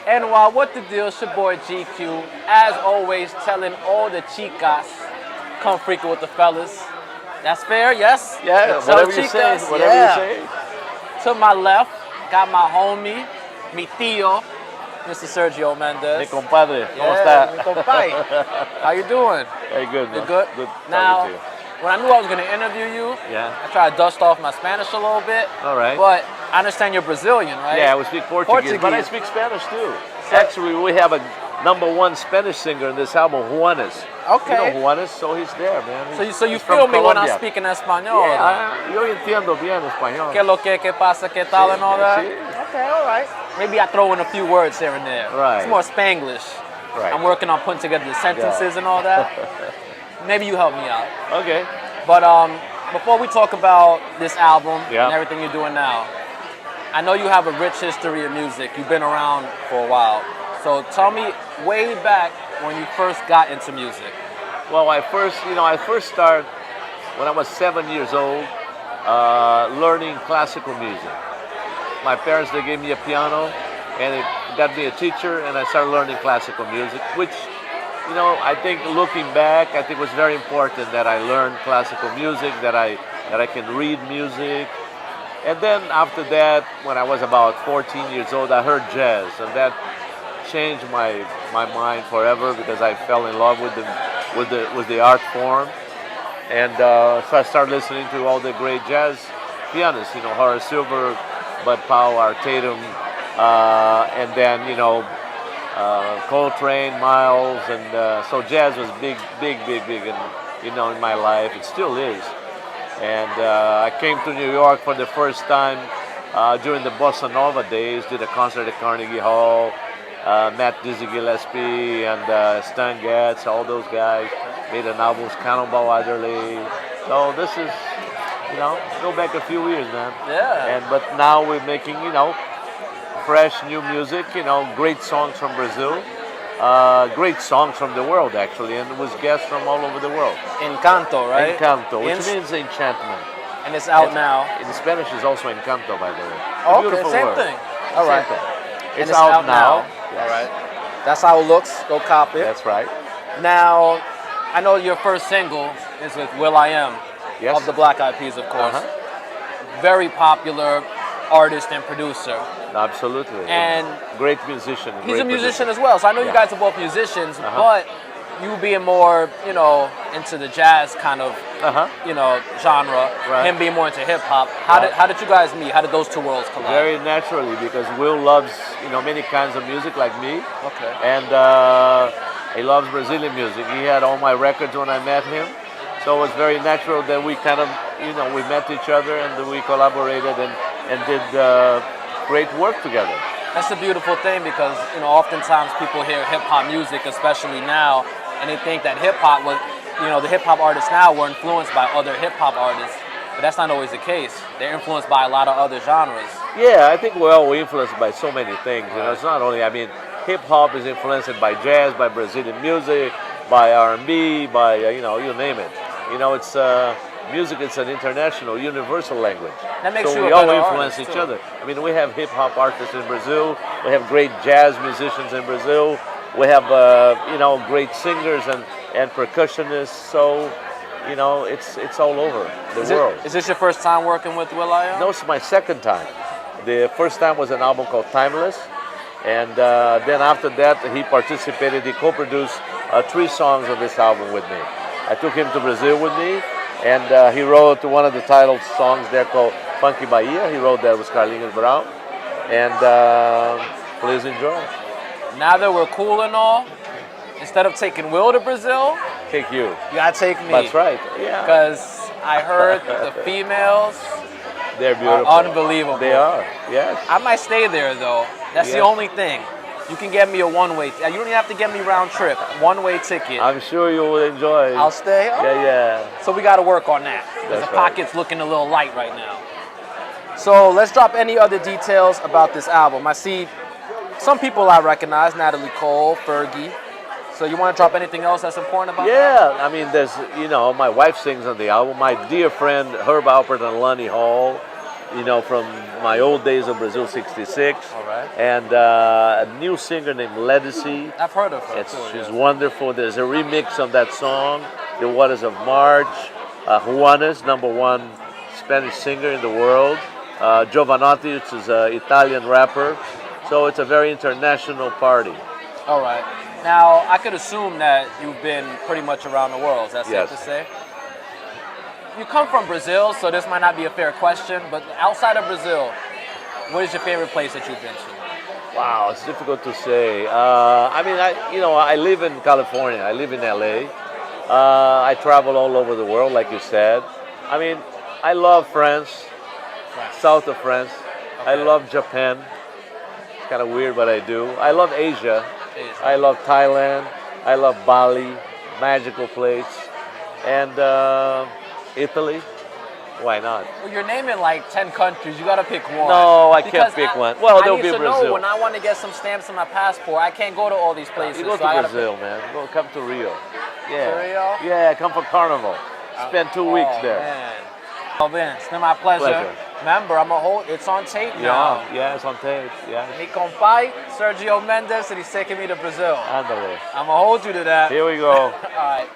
NY, what the deal? It's your boy GeeQue. As always, telling all the chicas, come freaking with the fellas. That's fair, yes? Yeah, Tell whatever the you say, chicas, whatever yeah. you say. To my left, got my homie, mi tío, Mr. Sergio Mendes. Mi compadre, ¿cómo Yeah, está? mi compadre. How you doing? Hey, good, man. You good? Good Now, talking to you. when I knew I was going to interview you, Yeah. I tried to dust off my Spanish a little bit. All right. But I understand you're Brazilian, right? Yeah, we speak Portuguese, but I speak Spanish too. Actually, we have a #1 Spanish singer in this album, Juanes. Okay. You know Juanes, so he's there, man. So you He's from feel me when I'm Colombia. speaking español? Yeah, yo entiendo bien español. ¿Qué lo que pasa, qué tal, and all that? Sí. Okay, all right. Maybe I throw in a few words here and there. Right. It's more Spanglish. Right. I'm working on putting together the sentences and all that. Maybe you help me out. Okay. But before we talk about this album Yeah. and everything you're doing now, I know you have a rich history of music. You've been around for a while. So tell me way back when you first got into music. Well, I first started when I was 7 years old, learning classical music. My parents, they gave me a piano, and it got me a teacher, and I started learning classical music, which, I think looking back, I think it was very important that I learned classical music, that I can read music. And then after that, when I was about 14 years old, I heard jazz, and that changed my mind forever because I fell in love with the art form. And so I started listening to all the great jazz pianists, Horace Silver, Bud Powell, Art Tatum, and then Coltrane, Miles, and so jazz was big, in my life. It still is. And I came to New York for the first time during the Bossa Nova days. Did a concert at Carnegie Hall. Met Dizzy Gillespie and Stan Getz, all those guys. Made an album with Cannonball Adderley. So this is, go back a few years, man. Yeah. But now we're making, fresh new music, great songs from Brazil, great songs from the world actually, and with guests from all over the world. Encanto, right? Encanto, which means enchantment. And it's out now. In Spanish is also Encanto, by the way. Oh, okay, Beautiful same word. thing. All right. Same thing. And It's out now. Yes. All right. That's how it looks. Go copy it. That's right. Now, I know your first single is with Will.i.am Yes. of the Black Eyed Peas, of course. Uh-huh. Very popular artist and producer. Absolutely. And great musician. he's great a musician producer. as well. So I know you Yeah. guys are both musicians, but you being more, into the jazz kind of, genre. Right. Him being more into hip hop. How did you guys meet? How did those two worlds collide? Very naturally, because Will loves, many kinds of music like me. Okay. And he loves Brazilian music. He had all my records when I met him. So it was very natural that we kind of, we met each other and we collaborated and did great work together. That's a beautiful thing because, oftentimes people hear hip hop music, especially now, and they think that hip hop was, the hip hop artists now were influenced by other hip hop artists, but that's not always the case. They're influenced by a lot of other genres. Yeah, I think we're all influenced by so many things. It's not only, hip hop is influenced by jazz, by Brazilian music, by R&B, by, you name it. It's music is an international, universal language. That makes so you we a all better influence artist, each too. other. We have hip hop artists in Brazil. We have great jazz musicians in Brazil. We have great singers and percussionists. So it's all over the world. Is this your first time working with Will.i.am? No, it's my second time. The first time was an album called Timeless. And then after that, he co-produced 3 songs on this album with me. I took him to Brazil with me, and he wrote one of the title songs there called Funky Bahia. He wrote that with Carlinhos Brown. And please enjoy. Now that we're cool and all, instead of taking Will to Brazil, Take you. you gotta take me. That's right. Yeah. Because I heard the females They're beautiful. are unbelievable. They are. Yes. I might stay there though. That's the Yes. only thing. You can get me a one-way. You don't even have to get me round trip. One-way ticket. I'm sure you will enjoy. I'll stay. Oh. Yeah. So we got to work on that. Because That's the right. pocket's looking a little light right now. So let's drop any other details about this album. I see some people I recognize, Natalie Cole, Fergie. So you want to drop anything else that's important about that? There's, my wife sings on the album. My dear friend Herb Alpert and Lonnie Hall. you know, from my old days of Brazil '66. All right. And a new singer named Legacy. I've heard of her. She's wonderful. There's a remix of that song, The Waters of March. Juanes, #1 Spanish singer in the world. Giovanotti, which is an Italian rapper. So it's a very international party. All right. Now, I could assume that you've been pretty much around the world. Is that safe Yes. to say? You come from Brazil, so this might not be a fair question, but outside of Brazil, what is your favorite place that you've been to? Wow, it's difficult to say. I mean, I live in California. I live in LA. I travel all over the world, like you said. I mean, I love France, south of France. I love Japan. It's kind of weird, but I do. I love Asia. I love Thailand. I love Bali, magical place. And Italy. Why not? Well, you're naming like 10 countries. You got to pick one. No, I can't pick one. Well, there'll be I need to Brazil. know when I want to get some stamps on my passport. I can't go to all these places. You go so I to gotta Brazil, man. Come to Rio. Yeah. To Rio? Yeah, come for Carnival. Spend 2 weeks there. Man. Oh, man, it's been my pleasure. Remember, it's on tape now. Yeah, it's on tape. Yeah. Mi compai, Sergio Mendes, and he's taking me to Brazil. Ándale. I'm going to hold you to that. Here we go. All right.